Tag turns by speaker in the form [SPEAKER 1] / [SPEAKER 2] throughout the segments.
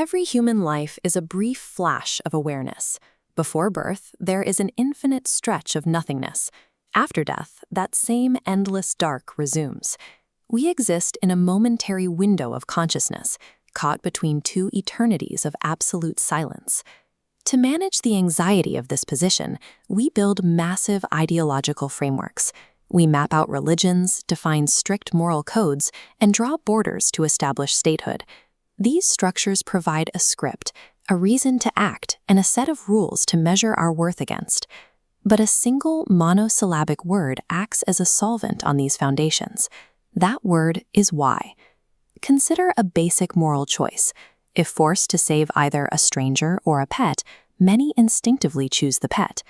[SPEAKER 1] Every human life is a brief flash of awareness. Before birth, there is an infinite stretch of nothingness. After death, that same endless dark resumes. We exist in a momentary window of consciousness, caught between two eternities of absolute silence. To manage the anxiety of this position, we build massive ideological frameworks. We map out religions, define strict moral codes, and draw borders to establish statehood. These structures provide a script, a reason to act, and a set of rules to measure our worth against. But a single monosyllabic word acts as a solvent on these foundations. That word is why. Consider a basic moral choice. If forced to save either a stranger or a pet, many instinctively choose the pet.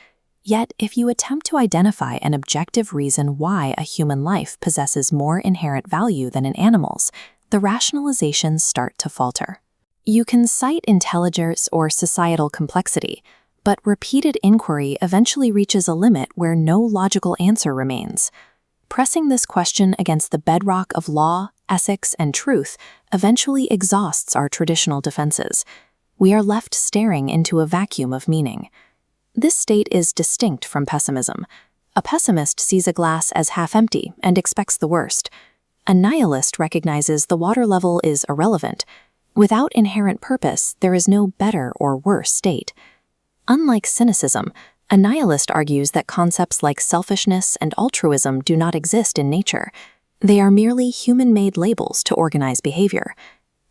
[SPEAKER 1] Yet, if you attempt to identify an objective reason why a human life possesses more inherent value than an animal's, the rationalizations start to falter. You can cite intelligence or societal complexity, but repeated inquiry eventually reaches a limit where no logical answer remains. Pressing this question against the bedrock of law, ethics, and truth eventually exhausts our traditional defenses. We are left staring into a vacuum of meaning. This state is distinct from pessimism. A pessimist sees a glass as half empty and expects the worst. A nihilist recognizes the water level is irrelevant. Without inherent purpose, there is no better or worse state. Unlike cynicism, a nihilist argues that concepts like selfishness and altruism do not exist in nature. They are merely human-made labels to organize behavior.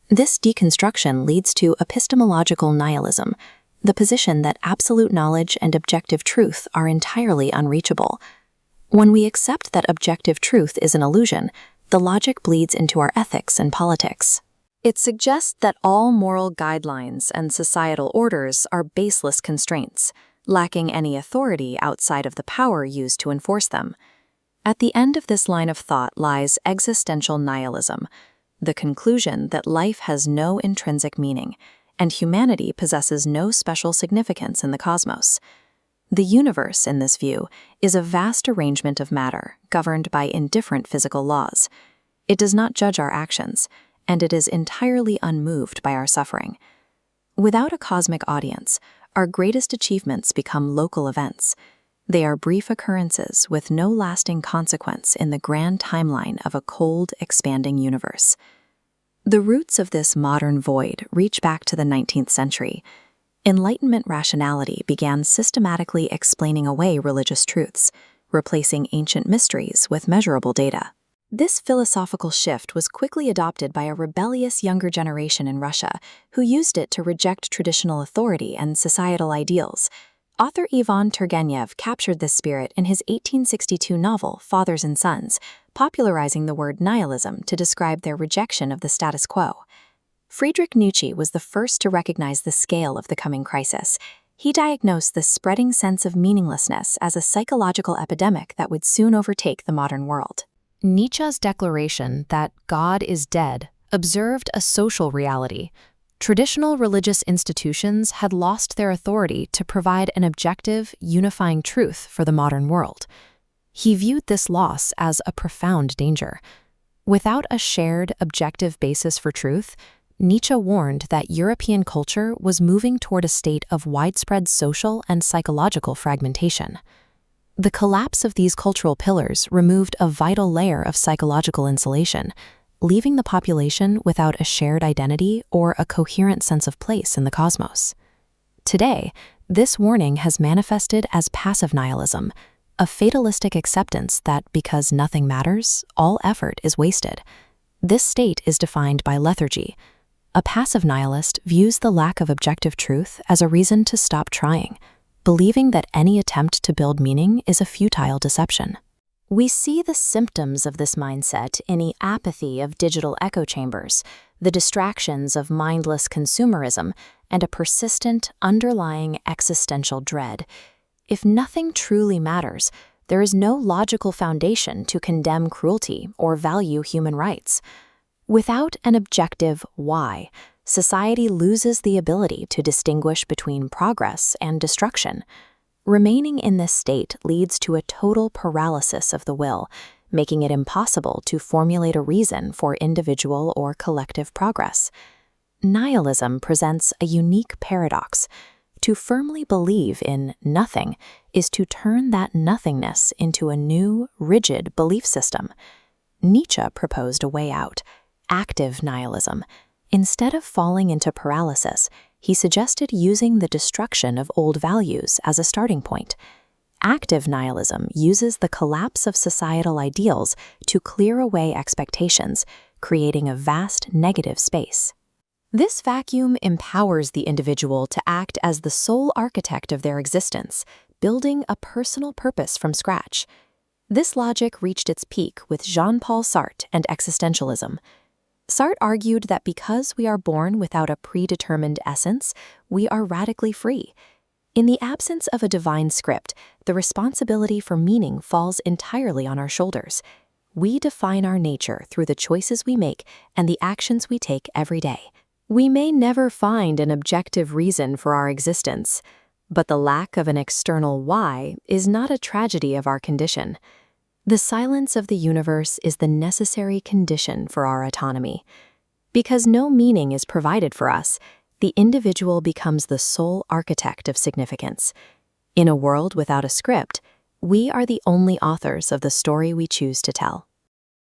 [SPEAKER 1] This deconstruction leads to epistemological nihilism, the position that absolute knowledge and objective truth are entirely unreachable. When we accept that objective truth is an illusion, the logic bleeds into our ethics and politics. It suggests that all moral guidelines and societal orders are baseless constraints, lacking any authority outside of the power used to enforce them. At the end of this line of thought lies existential nihilism, the conclusion that life has no intrinsic meaning, and humanity possesses no special significance in the cosmos. The universe, in this view, is a vast arrangement of matter governed by indifferent physical laws. It does not judge our actions, and it is entirely unmoved by our suffering. Without a cosmic audience, our greatest achievements become local events. They are brief occurrences with no lasting consequence in the grand timeline of a cold, expanding universe. The roots of this modern void reach back to the 19th century. Enlightenment rationality began systematically explaining away religious truths, replacing ancient mysteries with measurable data. This philosophical shift was quickly adopted by a rebellious younger generation in Russia, who used it to reject traditional authority and societal ideals. Author Ivan Turgenev captured this spirit in his 1862 novel Fathers and Sons, popularizing the word nihilism to describe their rejection of the status quo. Friedrich Nietzsche was the first to recognize the scale of the coming crisis. He diagnosed the spreading sense of meaninglessness as a psychological epidemic that would soon overtake the modern world. Nietzsche's declaration that God is dead observed a social reality. Traditional religious institutions had lost their authority to provide an objective, unifying truth for the modern world. He viewed this loss as a profound danger. Without a shared, objective basis for truth, Nietzsche warned that European culture was moving toward a state of widespread social and psychological fragmentation. The collapse of these cultural pillars removed a vital layer of psychological insulation, leaving the population without a shared identity or a coherent sense of place in the cosmos. Today, this warning has manifested as passive nihilism, a fatalistic acceptance that because nothing matters, all effort is wasted. This state is defined by lethargy. A passive nihilist views the lack of objective truth as a reason to stop trying, believing that any attempt to build meaning is a futile deception. We see the symptoms of this mindset in the apathy of digital echo chambers, the distractions of mindless consumerism, and a persistent, underlying existential dread. If nothing truly matters, there is no logical foundation to condemn cruelty or value human rights. Without an objective why, society loses the ability to distinguish between progress and destruction. Remaining in this state leads to a total paralysis of the will, making it impossible to formulate a reason for individual or collective progress. nihilism presents a unique paradox. To firmly believe in nothing is to turn that nothingness into a new, rigid belief system. Nietzsche proposed a way out, active nihilism. Instead of falling into paralysis, he suggested using the destruction of old values as a starting point. Active nihilism uses the collapse of societal ideals to clear away expectations, creating a vast negative space. This vacuum empowers the individual to act as the sole architect of their existence, building a personal purpose from scratch. This logic reached its peak with Jean-Paul Sartre and existentialism. Sartre argued that because we are born without a predetermined essence, we are radically free. In the absence of a divine script, the responsibility for meaning falls entirely on our shoulders. We define our nature through the choices we make and the actions we take every day. We may never find an objective reason for our existence, but the lack of an external why is not a tragedy of our condition. The silence of the universe is the necessary condition for our autonomy. Because no meaning is provided for us, the individual becomes the sole architect of significance. In a world without a script, we are the only authors of the story we choose to tell.